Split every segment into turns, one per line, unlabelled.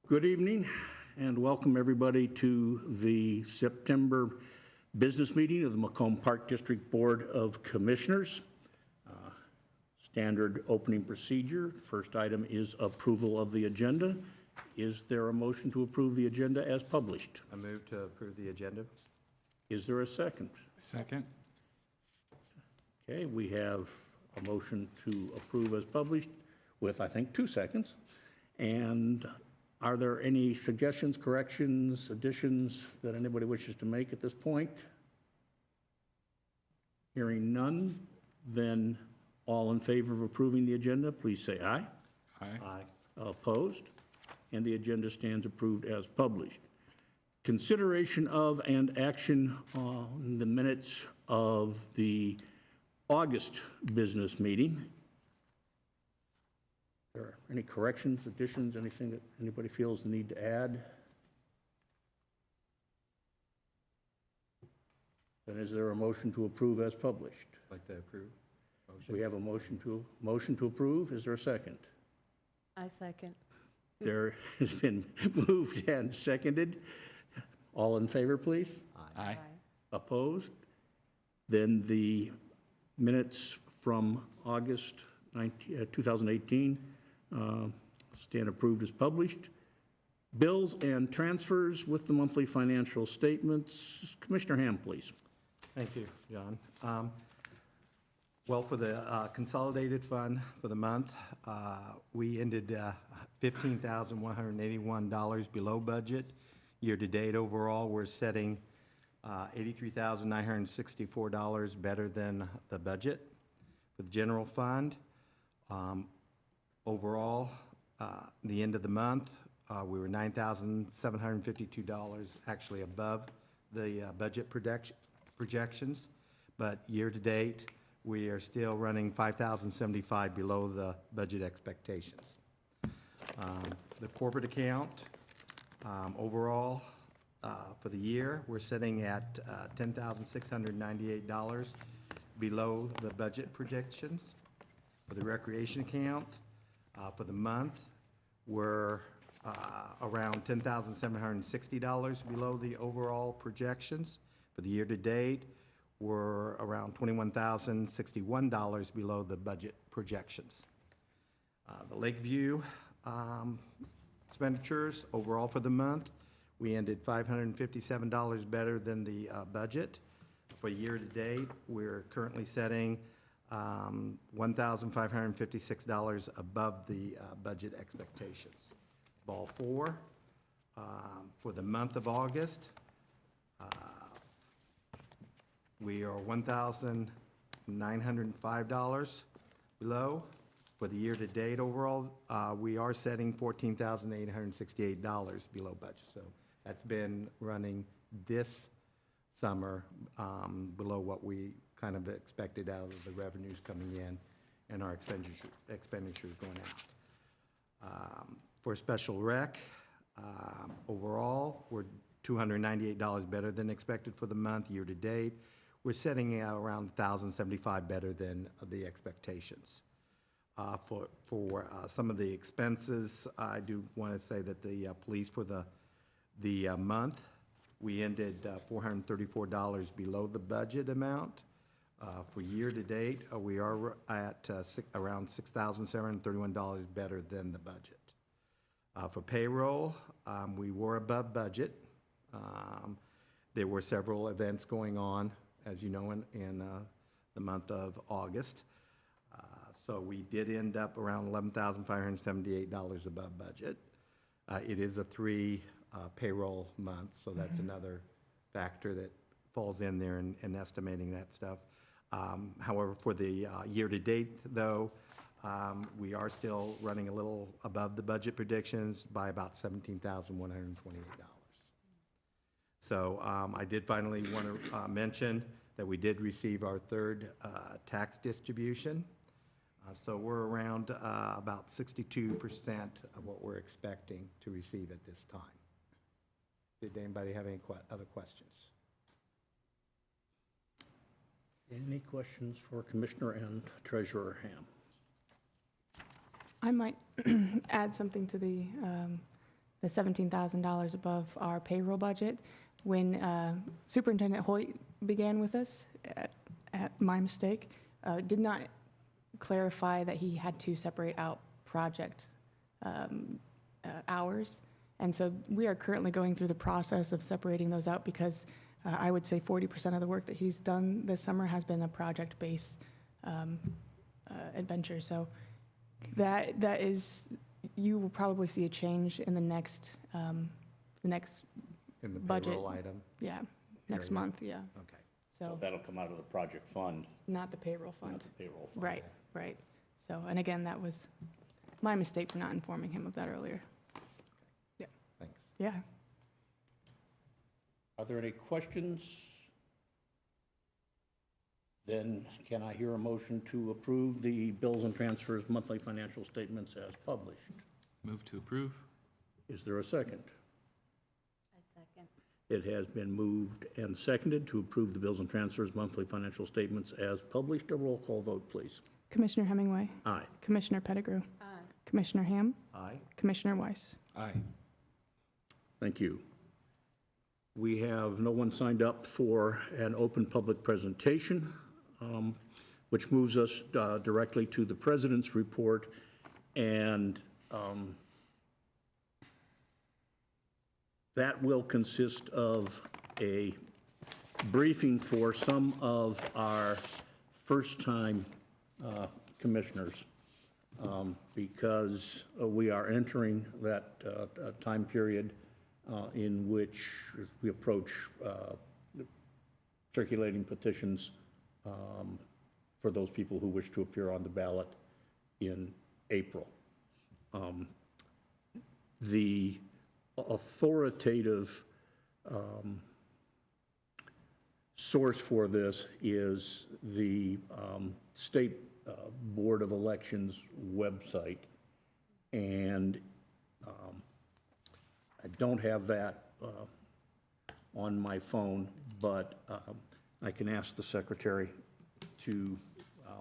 Good evening and welcome everybody to the September business meeting of the Macomb Park District Board of Commissioners. Standard opening procedure. First item is approval of the agenda. Is there a motion to approve the agenda as published?
I move to approve the agenda.
Is there a second?
Second.
Okay, we have a motion to approve as published with, I think, 2 seconds. And are there any suggestions, corrections, additions that anybody wishes to make at this point? Hearing none, then all in favor of approving the agenda, please say aye.
Aye.
Opposed? And the agenda stands approved as published. Consideration of and action on the minutes of the August business meeting. Are there any corrections, additions, anything that anybody feels the need to add? Then is there a motion to approve as published?
Like to approve.
We have a motion to approve. Is there a second?
I second.
There has been moved and seconded. All in favor, please?
Aye.
Opposed? Then the minutes from August 2018 stand approved as published. Bills and transfers with the monthly financial statements. Commissioner Ham, please.
Thank you, John. Well, for the consolidated fund for the month, we ended $15,181 below budget. Year-to-date overall, we're setting $83,964 better than the budget. For the general fund, overall, the end of the month, we were $9,752 actually above the budget projections, but year-to-date, we are still running $5,075 below the budget expectations. The corporate account, overall, for the year, we're sitting at $10,698 below the budget projections. For the recreation account, for the month, we're around $10,760 below the overall projections. For the year-to-date, we're around $21,061 below the budget projections. The Lakeview expenditures overall for the month, we ended $557 better than the budget. For year-to-date, we're currently setting $1,556 above the budget expectations. Ball 4, for the month of August, we are $1,905 below. For the year-to-date overall, we are setting $14,868 below budget. So that's been running this summer below what we kind of expected out of the revenues coming in and our expenditures going out. For special rec, overall, we're $298 better than expected for the month. Year-to-date, we're setting around $1,075 better than the expectations. For some of the expenses, I do want to say that the police for the month, we ended $434 below the budget amount. For year-to-date, we are at around $6,731 better than the budget. For payroll, we were above budget. There were several events going on, as you know, in the month of August. So we did end up around $11,578 above budget. It is a 3 payroll month, so that's another factor that falls in there in estimating that stuff. However, for the year-to-date, though, we are still running a little above the budget predictions by about $17,128. So I did finally want to mention that we did receive our 3rd tax distribution. So we're around about 62% of what we're expecting to receive at this time. Did anybody have any other questions?
Any questions for Commissioner and Treasurer Ham?
I might add something to the
the $17,000 above our payroll budget. When Superintendent Hoyt began with us, at my mistake, did not clarify that he had to separate out project hours. And so we are currently going through the process of separating those out because I would say 40% of the work that he's done this summer has been a project-based adventure. So that is, you will probably see a change in the next
In the
budget.
payroll item?
Yeah, next
Area.
month, yeah.
Okay.
So,
That'll come out of the project fund,
not the payroll
not
fund.
the payroll fund.
Right, right. So, and again, that was my mistake for not informing him of that earlier.
Thanks.
Yeah.
Are there any questions? Then can I hear a motion to approve the bills and transfers monthly financial statements as published?
Move to approve.
Is there a second?
I second.
It has been moved and seconded to approve the bills and transfers monthly financial statements as published. A roll call vote, please.
Commissioner Hemingway,
Aye.
Commissioner Pettigrew,
Aye.
Commissioner Ham,
Aye.
Commissioner Weiss.
Aye.
Thank you. We have no one signed up for an open public presentation, which moves us directly to the President's report. And that will consist of a briefing for some of our first-time commissioners, because we are entering that time period in which we approach circulating petitions for those people who wish to appear on the ballot in April. The authoritative source for this is the State Board of Elections website, and I don't have that on my phone, but I can ask the secretary to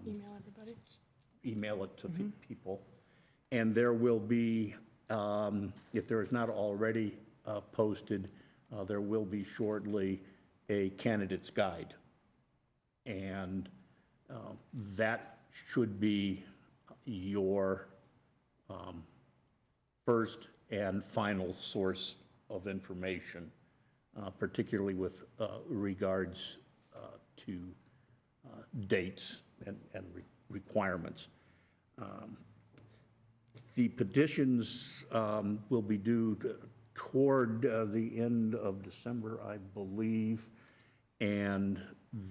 Email everybody.
email it to people. And there will be, if there is not already posted, there will be shortly a candidate's guide. And that should be your first and final source of information, particularly with regards to dates and requirements. The petitions will be due toward the end of December, I believe, and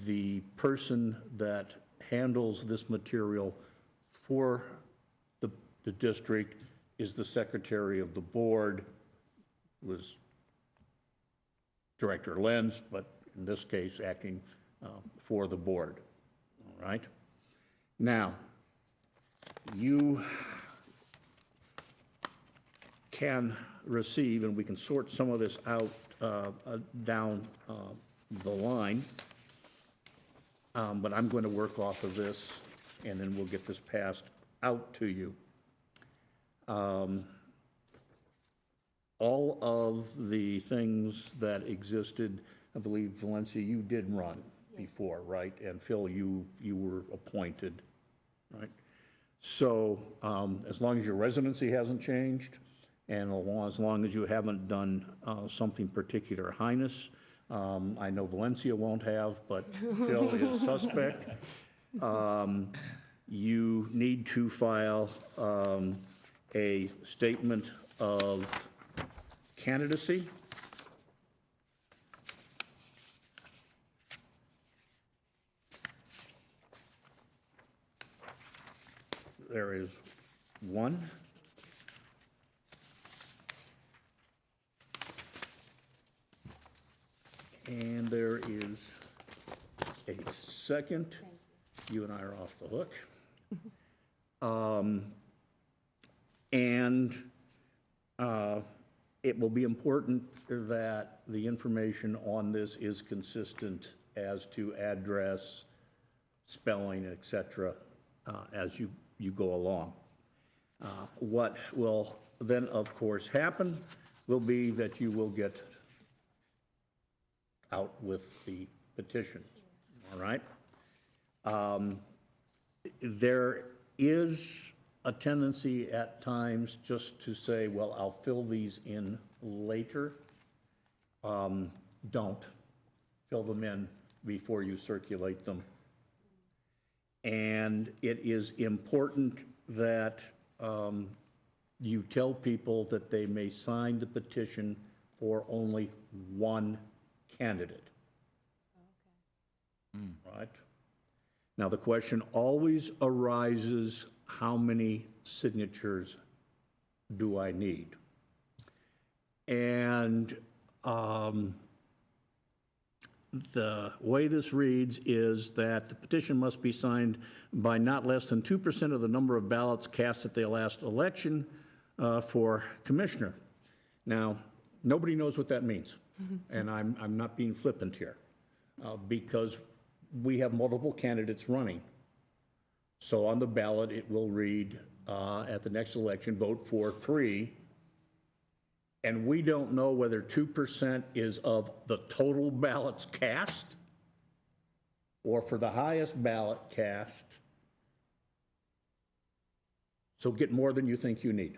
the person that handles this material for the district is the secretary of the board, was Director Lenz, but in this case, acting for the board, all right? Now, you can receive, and we can sort some of this out down the line, but I'm going to work off of this, and then we'll get this passed out to you. All of the things that existed, I believe, Valencia, you did run before, right? And Phil, you were appointed, right? So as long as your residency hasn't changed, and as long as you haven't done something particular heinous, I know Valencia won't have, but Phil is suspect, you need to file a statement of candidacy. There is one. And there is a second. You and I are off the hook. And it will be important that the information on this is consistent as to address, spelling, et cetera, as you go along. What will then, of course, happen will be that you will get out with the petitions, all right? There is a tendency at times just to say, well, I'll fill these in later. Don't. Fill them in before you circulate them. And it is important that you tell people that they may sign the petition for only one candidate. Right? Now, the question always arises, how many signatures do I need? And the way this reads is that the petition must be signed by not less than 2% of the number of ballots cast at the last election for commissioner. Now, nobody knows what that means, and I'm not being flippant here, because we have multiple candidates running. So on the ballot, it will read, at the next election, vote for 3. And we don't know whether 2% is of the total ballots cast, or for the highest ballot cast. So get more than you think you need.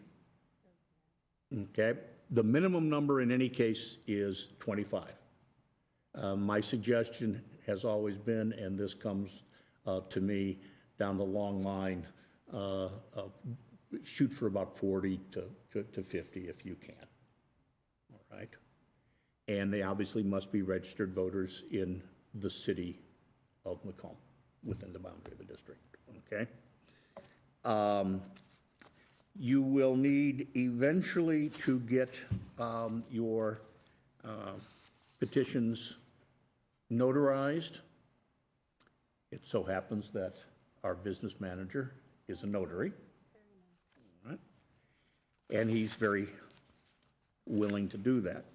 Okay? The minimum number in any case is 25. My suggestion has always been, and this comes to me down the long line, shoot for about 40 to 50 if you can. All right? And they obviously must be registered voters in the city of Macomb, within the boundary of the district, okay? You will need eventually to get your petitions notarized. It so happens that our business manager is a notary. All right? And he's very willing to do that.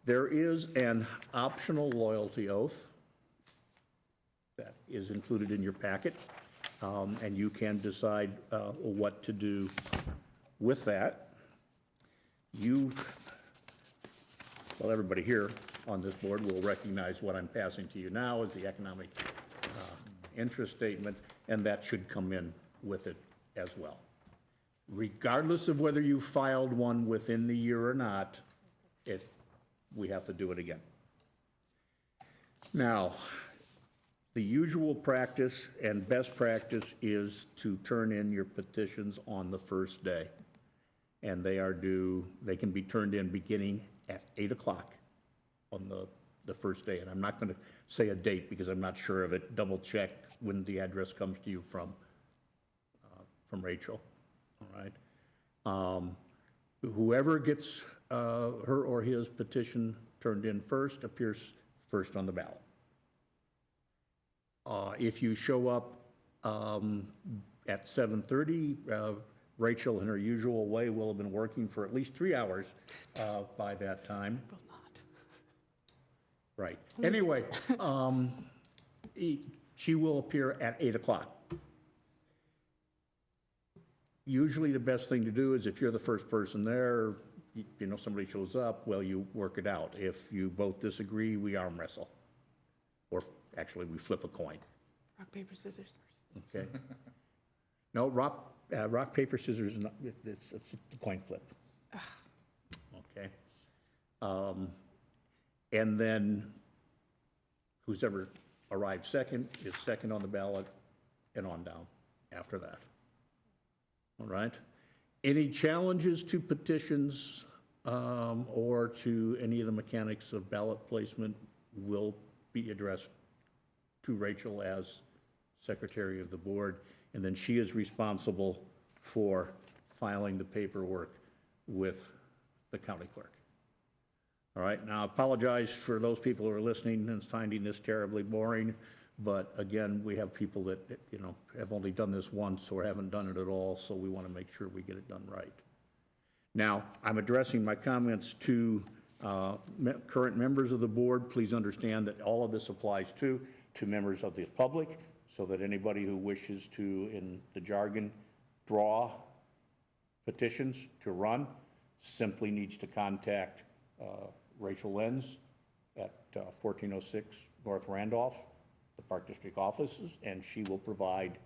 There is an optional loyalty oath that is included in your packet, and you can decide what to do with that. Well, everybody here on this board will recognize what I'm passing to you now as the economic interest statement, and that should come in with it as well. Regardless of whether you filed one within the year or not, we have to do it again. Now, the usual practice and best practice is to turn in your petitions on the first day. And they can be turned in beginning at 8 o'clock on the first day. And I'm not going to say a date because I'm not sure of it. Double check when the address comes to you from Rachel, all right? Whoever gets her or his petition turned in first appears first on the ballot. If you show up at 7:30, Rachel, in her usual way, will have been working for at least 3 hours by that time.
Will not.
Right. Anyway, she will appear at 8 o'clock. Usually the best thing to do is if you're the first person there, somebody shows up, well, you work it out. If you both disagree, we arm wrestle. Or actually, we flip a coin.
Rock, paper, scissors.
Okay? No, rock, paper, scissors, it's a coin flip. Okay? And then who's ever arrived second is second on the ballot and on down after that. All right? Any challenges to petitions or to any of the mechanics of ballot placement will be addressed to Rachel as secretary of the board, and then she is responsible for filing the paperwork with the county clerk. All right, now I apologize for those people who are listening and finding this terribly boring, but again, we have people that, have only done this once or haven't done it at all, so we want to make sure we get it done right. Now, I'm addressing my comments to current members of the board. Please understand that all of this applies to members of the public, so that anybody who wishes to, in the jargon, draw petitions to run, simply needs to contact Rachel Lenz at 1406 North Randolph, the Park District offices, and she will provide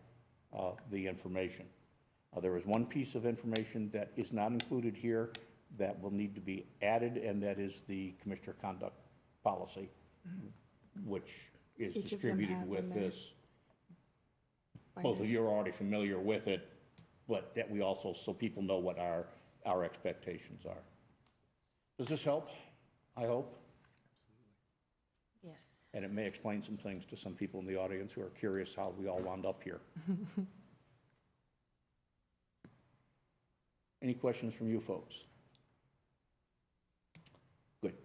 the information. There is one piece of information that is not included here that will need to be added, and that is the Commissioner Conduct Policy, which is
Each of them
distributed
have
with
in their
this. Both of you are already familiar with it, but that we also, so people know what our expectations are. Does this help? I hope.
Yes.
And it may explain some things to some people in the audience who are curious how we all wound up here. Any questions from you folks? Good.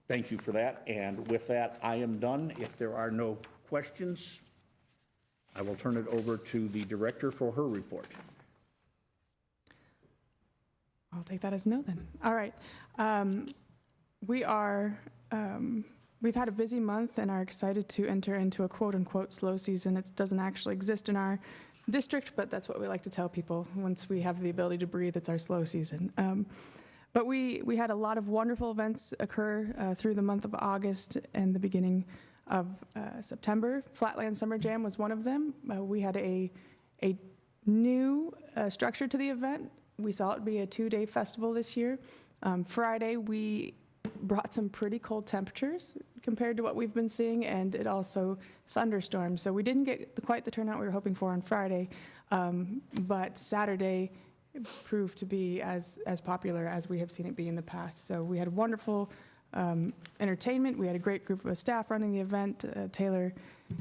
Thank you for that. And with that, I am done. If there are no questions, I will turn it over to the director for her report.
I'll take that as no then. All right. We've had a busy month and are excited to enter into a quote-unquote slow season. It doesn't actually exist in our district, but that's what we like to tell people. Once we have the ability to breathe, it's our slow season. But we had a lot of wonderful events occur through the month of August and the beginning of September. Flatland Summer Jam was one of them. We had a new structure to the event. We saw it be a 2-day festival this year. Friday, we brought some pretty cold temperatures compared to what we've been seeing, and it also thunderstormed. So we didn't get quite the turnout we were hoping for on Friday, but Saturday proved to be as popular as we have seen it be in the past. So we had wonderful entertainment. We had a great group of staff running the event. Taylor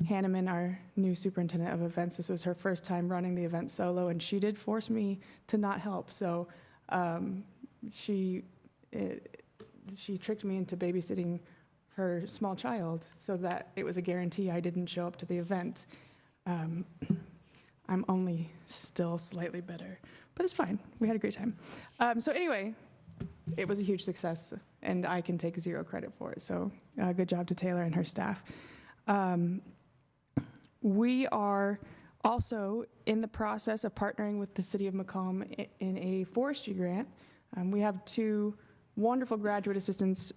Hanneman, our new superintendent of events, this was her first time running the event solo, and she did force me to not help. So she tricked me into babysitting her small child so that it was a guarantee I didn't show up to the event. I'm only still slightly bitter, but it's fine. We had a great time. So anyway, it was a huge success, and I can take zero credit for it. So good job to Taylor and her staff. We are also in the process of partnering with the City of Macomb in a forestry grant. We have 2 wonderful graduate assistants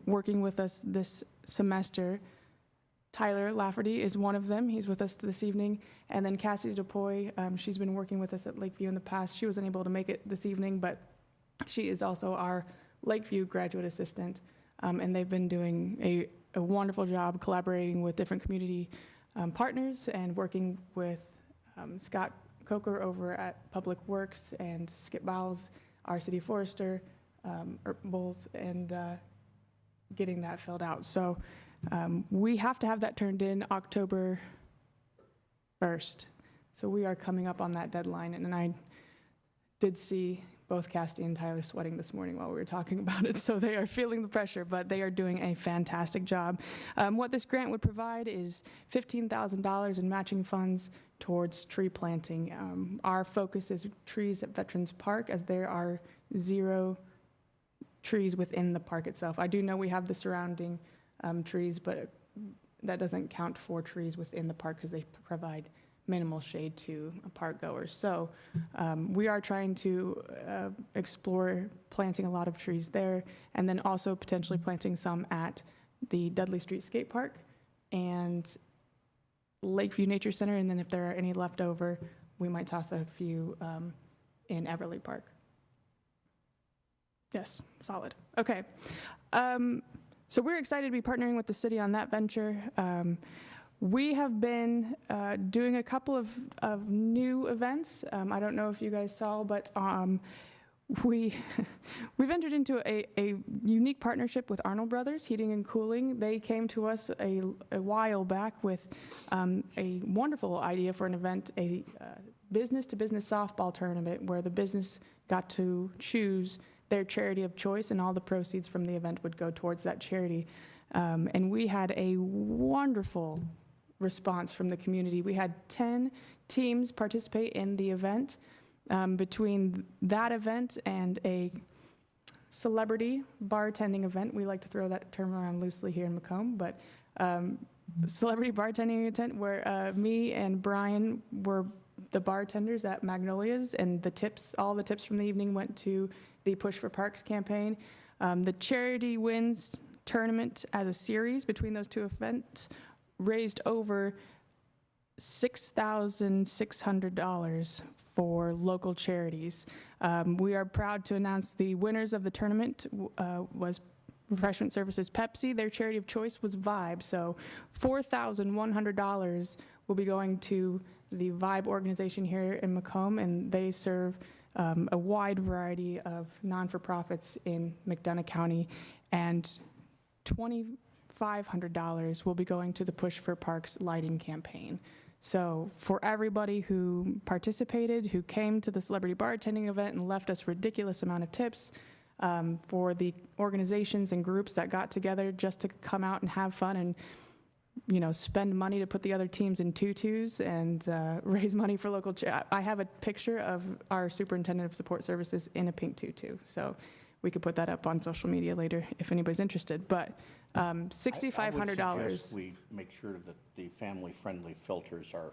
working with us this semester. Tyler Lafferty is one of them. He's with us this evening. And then Cassidy DePoy, she's been working with us at Lakeview in the past. She wasn't able to make it this evening, but she is also our Lakeview graduate assistant. And they've been doing a wonderful job collaborating with different community partners and working with Scott Coker over at Public Works and Skip Bowles, our city forester, both, and getting that filled out. So we have to have that turned in October 1st. So we are coming up on that deadline, and I did see both Cassidy and Tyler sweating this morning while we were talking about it, so they are feeling the pressure, but they are doing a fantastic job. What this grant would provide is $15,000 in matching funds towards tree planting. Our focus is trees at Veterans Park, as there are 0 trees within the park itself. I do know we have the surrounding trees, but that doesn't count for trees within the park because they provide minimal shade to park goers. So we are trying to explore planting a lot of trees there, and then also potentially planting some at the Dudley Street Skate Park and Lakeview Nature Center, and then if there are any left over, we might toss a few in Everly Park. Yes, solid. Okay. So we're excited to be partnering with the city on that venture. We have been doing a couple of new events. I don't know if you guys saw, but we've entered into a unique partnership with Arnold Brothers Heating and Cooling. They came to us a while back with a wonderful idea for an event, a business-to-business softball tournament where the business got to choose their charity of choice, and all the proceeds from the event would go towards that charity. And we had a wonderful response from the community. We had 10 teams participate in the event. Between that event and a celebrity bartending event, we like to throw that term around loosely here in Macomb, but celebrity bartending event where me and Brian were the bartenders at Magnolia's, and the tips, all the tips from the evening went to the Push for Parks campaign. The Charity Wins tournament as a series between those two events raised over $6,600 for local charities. We are proud to announce the winners of the tournament was Refreshment Services Pepsi. Their charity of choice was Vibe. So $4,100 will be going to the Vibe organization here in Macomb, and they serve a wide variety of non-for-profits in McDonough County. And $2,500 will be going to the Push for Parks lighting campaign. So for everybody who participated, who came to the celebrity bartending event and left us ridiculous amount of tips, for the organizations and groups that got together just to come out and have fun and, you know, spend money to put the other teams in tutus and raise money for local. I have a picture of our superintendent of support services in a pink tutu, so we could put that up on social media later if anybody's interested. But $6,500.
I would suggest we make sure that the family-friendly filters are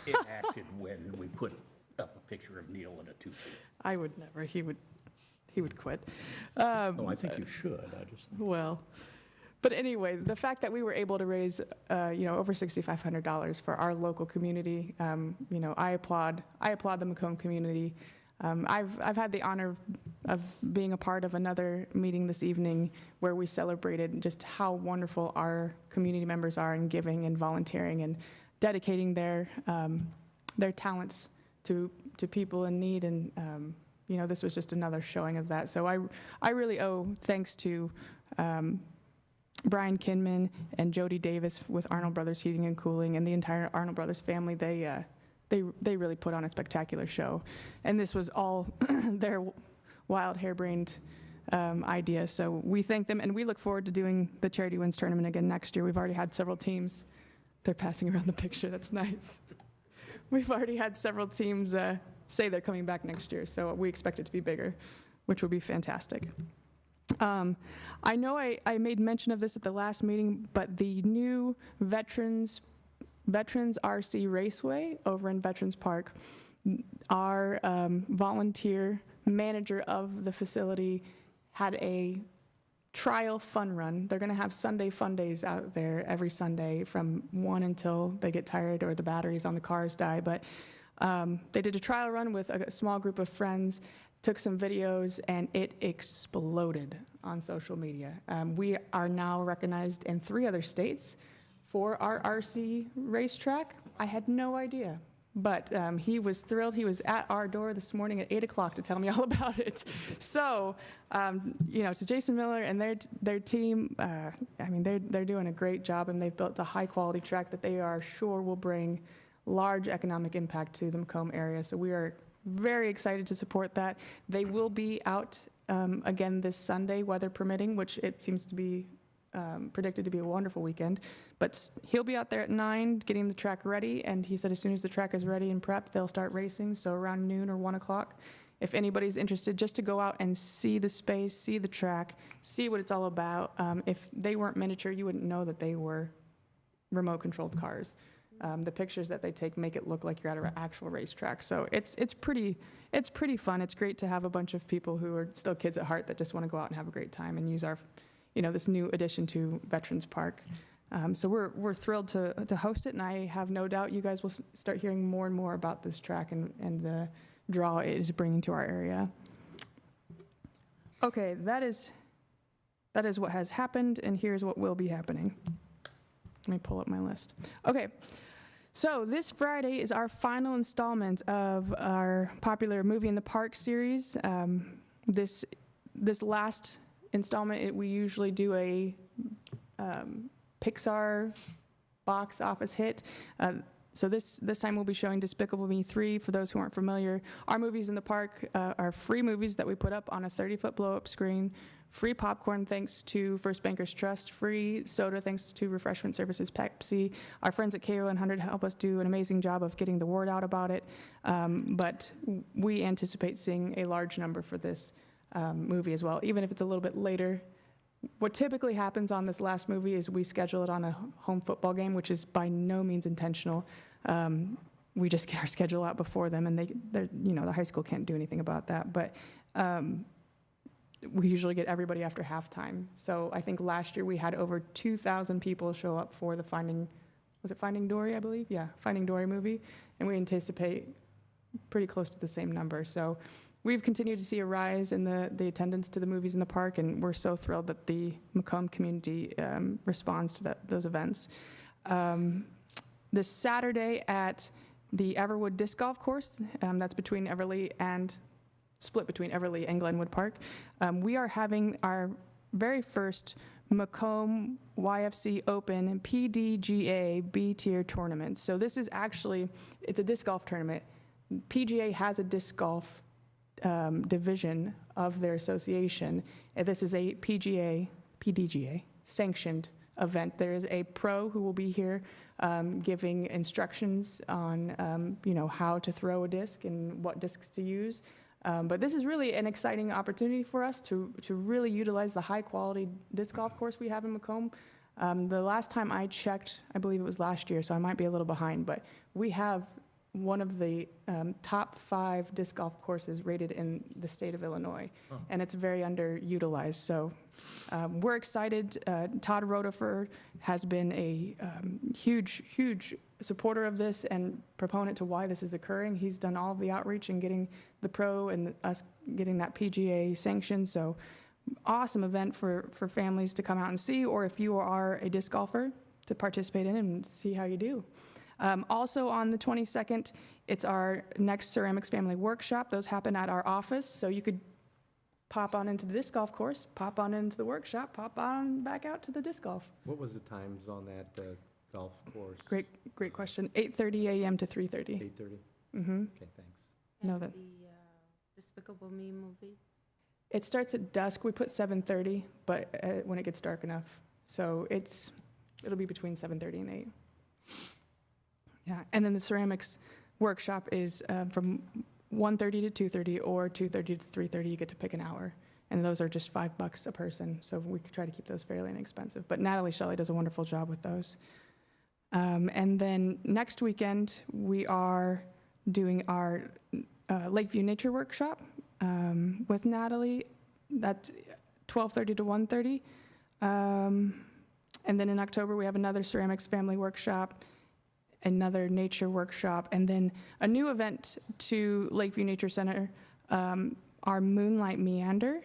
enacted when we put up a picture of Neil in a tutu.
I would never. He would quit.
No, I think you should. I just.
Well, but anyway, the fact that we were able to raise, over $6,500 for our local community, I applaud the Macomb community. I've had the honor of being a part of another meeting this evening where we celebrated just how wonderful our community members are in giving and volunteering and dedicating their talents to people in need. And this was just another showing of that. So I really owe thanks to Brian Kinman and Jody Davis with Arnold Brothers Heating and Cooling and the entire Arnold Brothers family. They really put on a spectacular show. And this was all their wild, harebrained idea. So we thank them, and we look forward to doing the Charity Wins tournament again next year. We've already had several teams. They're passing around the picture. That's nice. We've already had several teams say they're coming back next year, so we expect it to be bigger, which will be fantastic. I know I made mention of this at the last meeting, but the new Veterans RC Raceway over in Veterans Park, our volunteer manager of the facility had a trial fun run. They're going to have Sunday fun days out there every Sunday from 1 until they get tired or the batteries on the cars die. But they did a trial run with a small group of friends, took some videos, and it exploded on social media. We are now recognized in 3 other states for our RC racetrack. I had no idea, but he was thrilled. He was at our door this morning at 8 o'clock to tell me all about it. So, to Jason Miller and their team, they're doing a great job, and they've built a high-quality track that they are sure will bring large economic impact to the Macomb area. So we are very excited to support that. They will be out again this Sunday, weather permitting, which it seems to be predicted to be a wonderful weekend. But he'll be out there at 9 getting the track ready, and he said as soon as the track is ready and prepped, they'll start racing, so around noon or 1 o'clock. If anybody's interested, just to go out and see the space, see the track, see what it's all about. If they weren't miniature, you wouldn't know that they were remote-controlled cars. The pictures that they take make it look like you're at an actual racetrack. So it's pretty fun. It's great to have a bunch of people who are still kids at heart that just want to go out and have a great time and use our, this new addition to Veterans Park. So we're thrilled to host it, and I have no doubt you guys will start hearing more and more about this track and the draw it is bringing to our area. Okay, that is what has happened, and here's what will be happening. Let me pull up my list. Okay. So this Friday is our final installment of our popular Movie in the Park series. This last installment, we usually do a Pixar box office hit. So this time we'll be showing Despicable Me 3. For those who aren't familiar, our movies in the park are free movies that we put up on a 30-foot blow-up screen. Free popcorn thanks to First Bankers Trust. Free soda thanks to Refreshment Services Pepsi. Our friends at KO100 help us do an amazing job of getting the word out about it. But we anticipate seeing a large number for this movie as well, even if it's a little bit later. What typically happens on this last movie is we schedule it on a home football game, which is by no means intentional. we just get our schedule out before them, and they're, the high school can't do anything about that. But we usually get everybody after halftime. So I think last year we had over 2,000 people show up for the was it Finding Dory, I believe? Yeah, Finding Dory movie. And we anticipate pretty close to the same number. So we've continued to see a rise in the attendance to the movies in the park, and we're so thrilled that the Macomb community responds to those events. This Saturday at the Everwood Disc Golf Course, that's split between Everly and Glenwood Park, we are having our very first Macomb YFC Open PDGA B-tier tournament. So this is it's a disc golf tournament. PGA has a disc golf division of their association. And this is a PDGA sanctioned event. There is a pro who will be here giving instructions on how to throw a disc and what discs to use. But this is really an exciting opportunity for us to really utilize the high-quality disc golf course we have in Macomb. The last time I checked, I believe it was last year, so I might be a little behind, but we have one of the top 5 disc golf courses rated in the state of Illinois, and it's very underutilized. So we're excited. Todd Rodefer has been a huge supporter of this and proponent to why this is occurring. He's done all of the outreach and getting the pro and us getting that PGA sanctioned. So awesome event for families to come out and see, or if you are a disc golfer, to participate in and see how you do. Also on the 22nd, it's our next Ceramics Family Workshop. Those happen at our office, so you could pop on into the disc golf course, pop on into the workshop, pop on back out to the disc golf.
What was the times on that golf course?
Great question. 8:30 a.m. to 3:30.
8:30?
Mm-hmm.
Okay, thanks.
No,
And
that-
the Despicable Me movie?
It starts at dusk. We put 7:30, but when it gets dark enough. So it'll be between 7:30 and 8. Yeah, and then the ceramics workshop is from 1:30 to 2:30 or 2:30 to 3:30. You get to pick an hour. And those are just $5 a person. So we could try to keep those fairly inexpensive. But Natalie Shelley does a wonderful job with those. And then next weekend, we are doing our Lakeview Nature Workshop with Natalie. That's 12:30 to 1:30. And then in October, we have another Ceramics Family Workshop, another nature workshop, and then a new event to Lakeview Nature Center, our Moonlight Meander.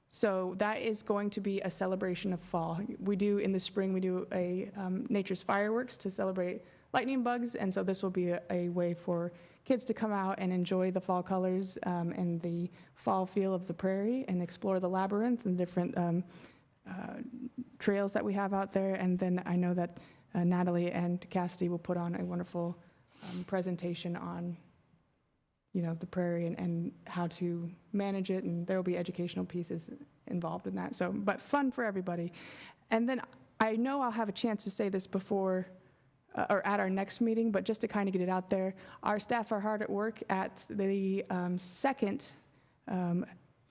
So that is going to be a celebration of fall. We do, in the spring, we do a nature's fireworks to celebrate lightning bugs, and so this will be a way for kids to come out and enjoy the fall colors and the fall feel of the prairie and explore the labyrinth and different trails that we have out there. And then I know that Natalie and Cassidy will put on a wonderful presentation on the prairie and how to manage it, and there will be educational pieces involved in that. So, but fun for everybody. And then I know I'll have a chance to say this before or at our next meeting, but just to kind of get it out there, our staff are hard at work at the second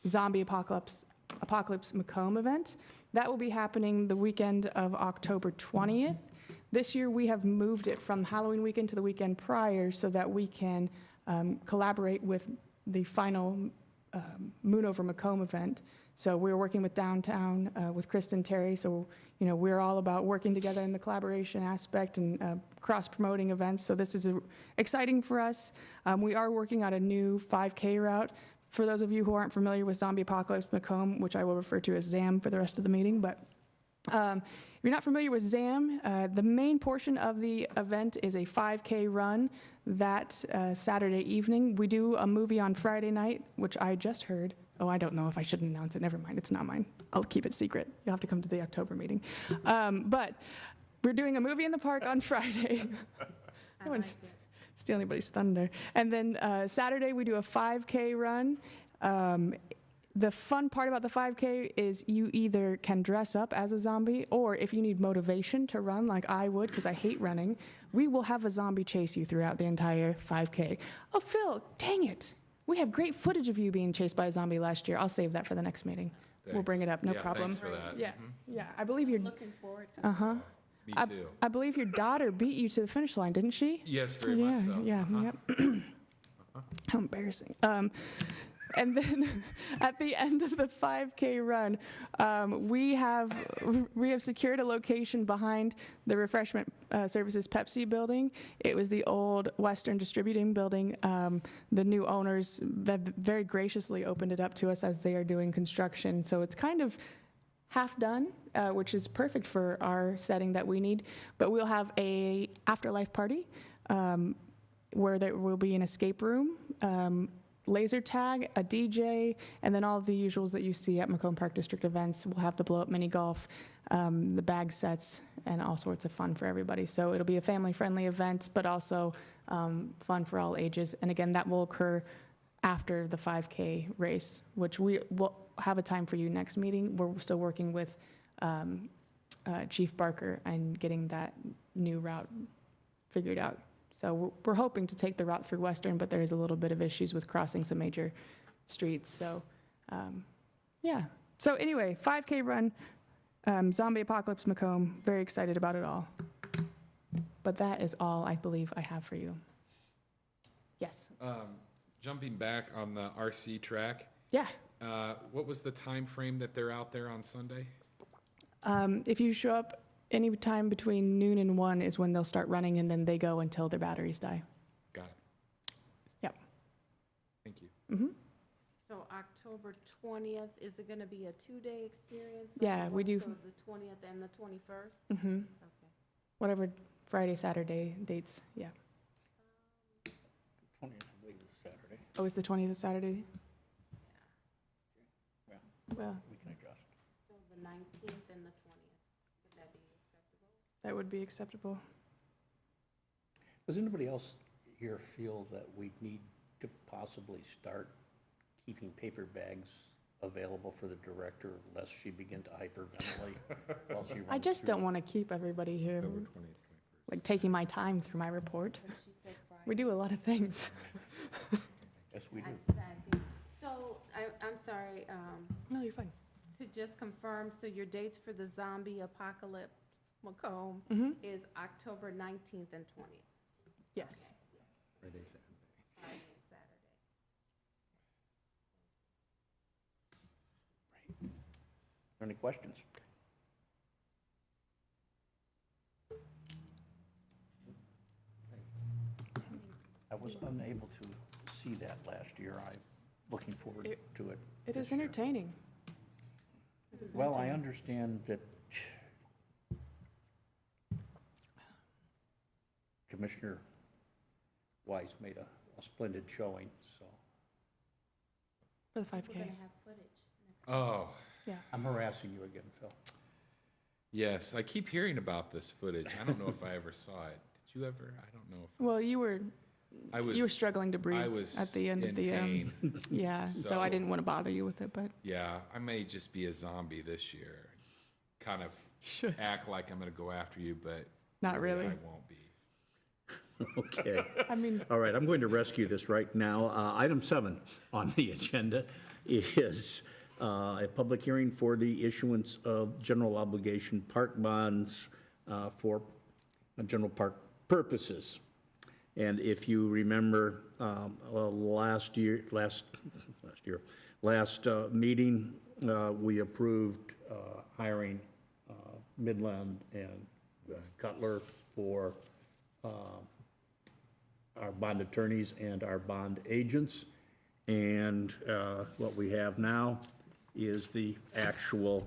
Zombie Apocalypse Macomb event. That will be happening the weekend of October 20th. This year we have moved it from Halloween weekend to the weekend prior so that we can collaborate with the final Moon Over Macomb event. So we're working with Downtown, with Kristen Terry. So, we're all about working together in the collaboration aspect and cross-promoting events. So this is exciting for us. We are working on a new 5K route. For those of you who aren't familiar with Zombie Apocalypse Macomb, which I will refer to as ZAM for the rest of the meeting, but if you're not familiar with ZAM, the main portion of the event is a 5K run that Saturday evening. We do a movie on Friday night, which I just heard. Oh, I don't know if I should announce it. Never mind. It's not mine. I'll keep it secret. You'll have to come to the October meeting. But we're doing a movie in the park on Friday.
I
No
like
one's
it.
steal anybody's thunder. And then Saturday, we do a 5K run. The fun part about the 5K is you either can dress up as a zombie, or if you need motivation to run like I would, because I hate running, we will have a zombie chase you throughout the entire 5K. Oh, Phil, dang it. We have great footage of you being chased by a zombie last year. I'll save that for the next meeting. We'll bring it up, no
Yeah,
problem.
thanks for that.
Yes, yeah, I believe you're,
Looking forward to it.
uh-huh.
Me
I,
too.
I believe your daughter beat you to the finish line, didn't she?
Yes, very
Yeah,
much so.
yeah,
Uh-huh.
yep. How embarrassing. And then at the end of the 5K run, we have secured a location behind the Refreshment Services Pepsi building. It was the old Western Distributing building. The new owners very graciously opened it up to us as they are doing construction. So it's kind of half done, which is perfect for our setting that we need. But we'll have a afterlife party where there will be an escape room, laser tag, a DJ, and then all of the usuals that you see at Macomb Park District events. We'll have the blow-up mini golf, the bag sets, and all sorts of fun for everybody. So it'll be a family-friendly event, but also fun for all ages. And again, that will occur after the 5K race, which we will have a time for you next meeting. We're still working with Chief Barker and getting that new route figured out. So we're hoping to take the route through Western, but there is a little bit of issues with crossing some major streets. So, yeah. So anyway, 5K run, Zombie Apocalypse Macomb. Very excited about it all. But that is all I believe I have for you. Yes.
Jumping back on the RC track,
Yeah.
what was the time frame that they're out there on Sunday?
If you show up any time between noon and 1 is when they'll start running, and then they go until their batteries die.
Got it.
Yep.
Thank you.
Mm-hmm.
So October 20th, is it gonna be a 2-day experience?
Yeah, we do.
So the 20th and the 21st?
Mm-hmm.
Okay.
Whatever Friday, Saturday dates. Yeah.
20th, I believe, is Saturday.
Oh, is the 20th a Saturday?
Yeah.
Well,
We can adjust.
So the 19th and the 20th, would that be acceptable?
that would be acceptable.
Does anybody else here feel that we need to possibly start keeping paper bags available for the director lest she begin to hyperventilate while she runs
I just
through?
don't want to keep everybody here,
October 20th, 21st.
like taking my time through my report.
But she said Friday.
We do a lot of things.
Yes, we do.
So, I'm sorry,
No, you're fine.
to just confirm, so your dates for the zombie apocalypse Macomb
Mm-hmm.
is October 19th and 20th,
Yes.
Friday, Saturday.
Friday and Saturday.
Any questions? I was unable to see that last year. I'm looking forward to it.
It
this
is
year.
entertaining. It is
Well, I
entertaining.
understand that Commissioner Weiss made a splendid showing, so
For the
We're
5K.
gonna have footage next.
Oh,
Yeah.
I'm harassing you again, Phil.
yes, I keep hearing about this footage. I don't know if I ever saw it. Did you ever? I don't know if
Well, you were
I was.
struggling to
I
breathe
was
at the end
in
of the
pain.
yeah, so I
So-
didn't want to bother you with it, but
Yeah, I may just be a zombie this year. Kind of
should.
act like I'm gonna go after you, but
Not really.
I won't be.
Okay.
I mean,
All right, I'm going to rescue this right now. Item 7 on the agenda is a public hearing for the issuance of general obligation park bonds for general park purposes. And if you remember, last meeting, we approved hiring Midland and Cutler for our bond attorneys and our bond agents. And what we have now is the actual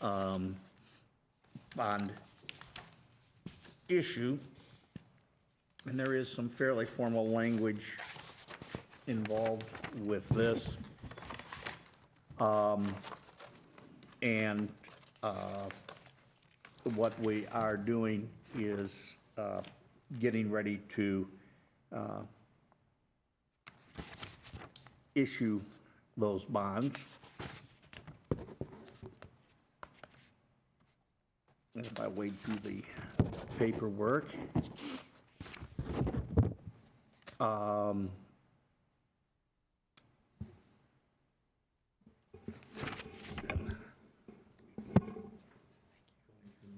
bond issue. And there is some fairly formal language involved with this. And what we are doing is getting ready to issue those bonds. And if I wade through the paperwork.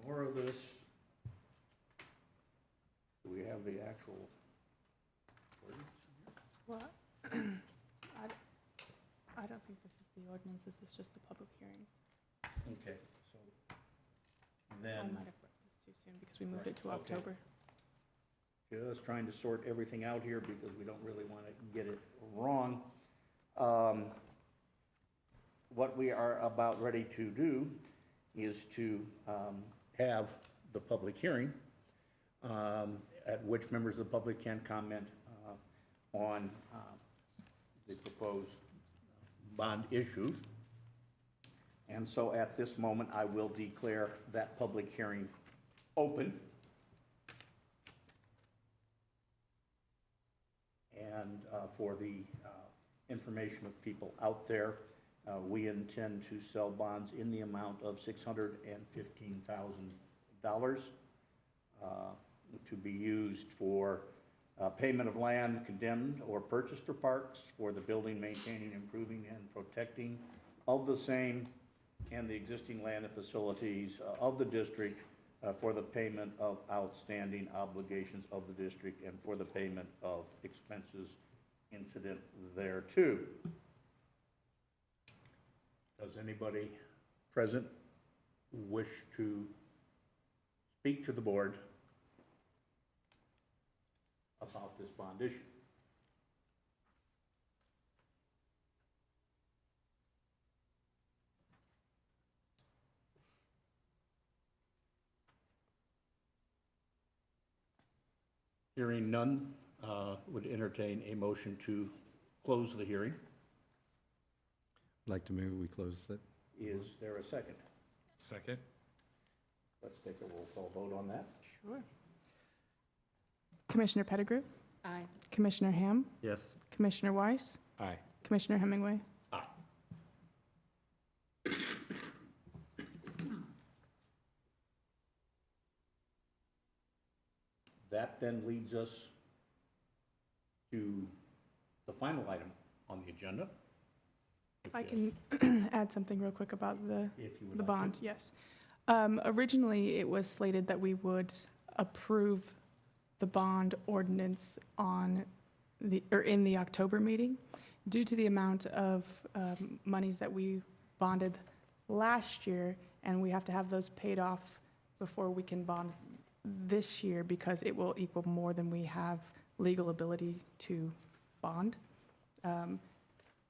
More of this actual ordinance?
Well, I don't think this is the ordinance, this is just the public hearing.
Okay, so
I
then,
might have put this too soon because we moved it to
Okay.
October.
just trying to sort everything out here because we don't really want to get it wrong. What we are about ready to do is to have the public hearing, at which members of the public can comment on the proposed bond issue. And so at this moment, I will declare that public hearing open. And for the information of people out there, we intend to sell bonds in the amount of $615,000 to be used for payment of land condemned or purchased for parks, for the building, maintaining, improving, and protecting of the same and the existing land and facilities of the district, for the payment of outstanding obligations of the district and for the payment of expenses incident thereto. Does anybody present wish to speak to the board about this bond issue? Hearing none, would entertain a motion to close the hearing.
I'd like to move, we close it.
Is there a second?
Second?
Let's take a roll call vote on that.
Sure. Commissioner Pettigrew,
Aye.
Commissioner Ham,
Yes.
Commissioner Weiss,
Aye.
Commissioner Hemingway.
Aye. That then leads us to the final item on the agenda.
I
which
can add something real quick about
is, if you would
the
like to.
bond, yes. Originally, it was slated that we would approve the bond ordinance on in the October meeting. Due to the amount of monies that we bonded last year, and we have to have those paid off before we can bond this year because it will equal more than we have legal ability to bond.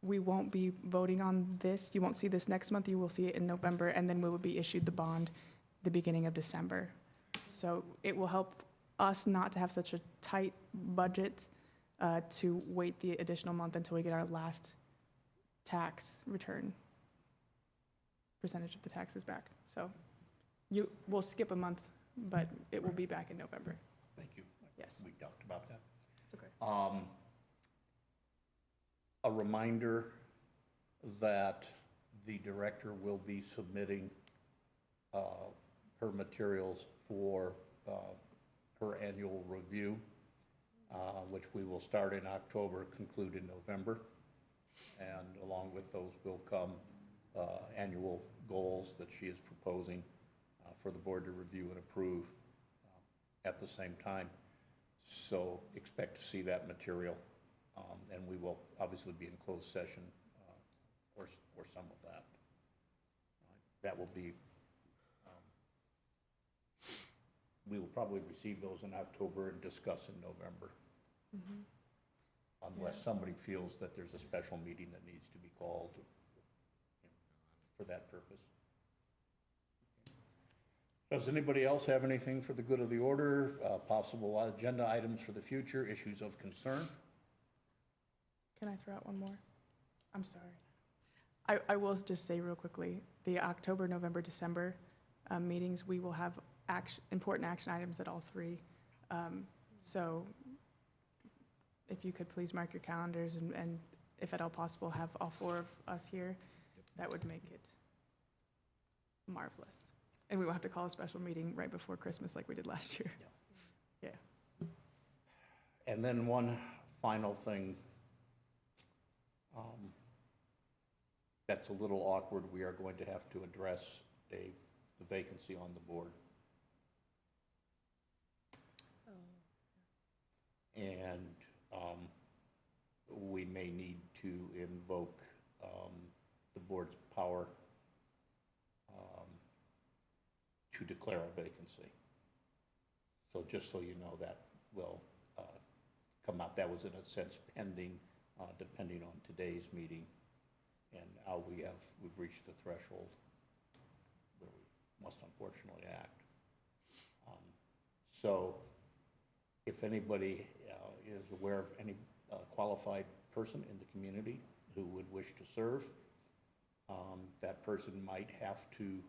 We won't be voting on this. You won't see this next month. You will see it in November, and then we will be issued the bond the beginning of December. So it will help us not to have such a tight budget to wait the additional month until we get our last tax return, percentage of the taxes back. So we'll skip a month, but it will be back in November.
Thank you.
Yes.
We talked about that.
It's okay.
A reminder that the director will be submitting her materials for her annual review, which we will start in October, conclude in November. And along with those will come annual goals that she is proposing for the board to review and approve at the same time. So expect to see that material. And we will obviously be in closed session for some of that. That will be, we will probably receive those in October and discuss in November. Unless somebody feels that there's a special meeting that needs to be called for that purpose. Does anybody else have anything for the good of the order? Possible agenda items for the future, issues of concern?
Can I throw out one more? I'm sorry. I will just say real quickly, the October, November, December meetings, we will have important action items at all three. So if you could please mark your calendars and if at all possible, have all four of us here, that would make it marvelous. And we won't have to call a special meeting right before Christmas like we did last year. Yeah.
And then one final thing. That's a little awkward. We are going to have to address the vacancy on the board. and we may need to invoke the board's power to declare a vacancy. So just so you know, that will come out. That was in a sense pending, depending on today's meeting. And now we've reached the threshold where we must unfortunately act. So if anybody is aware of any qualified person in the community who would wish to serve, that person might have to,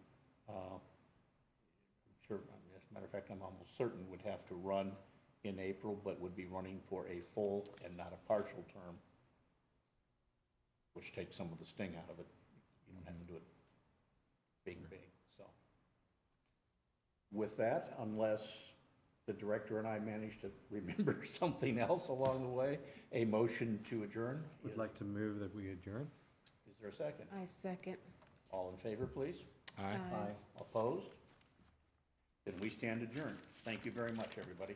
as a matter of fact, I'm almost certain would have to run in April, but would be running for a full and not a partial term, which takes some of the sting out of it. You don't have to do it big, so. With that, unless the director and I manage to remember something else along the way, a motion to adjourn.
Would like to move that we adjourn.
Is there a second?
I second.
All in favor, please?
Aye.
Opposed? Then we stand adjourned. Thank you very much, everybody.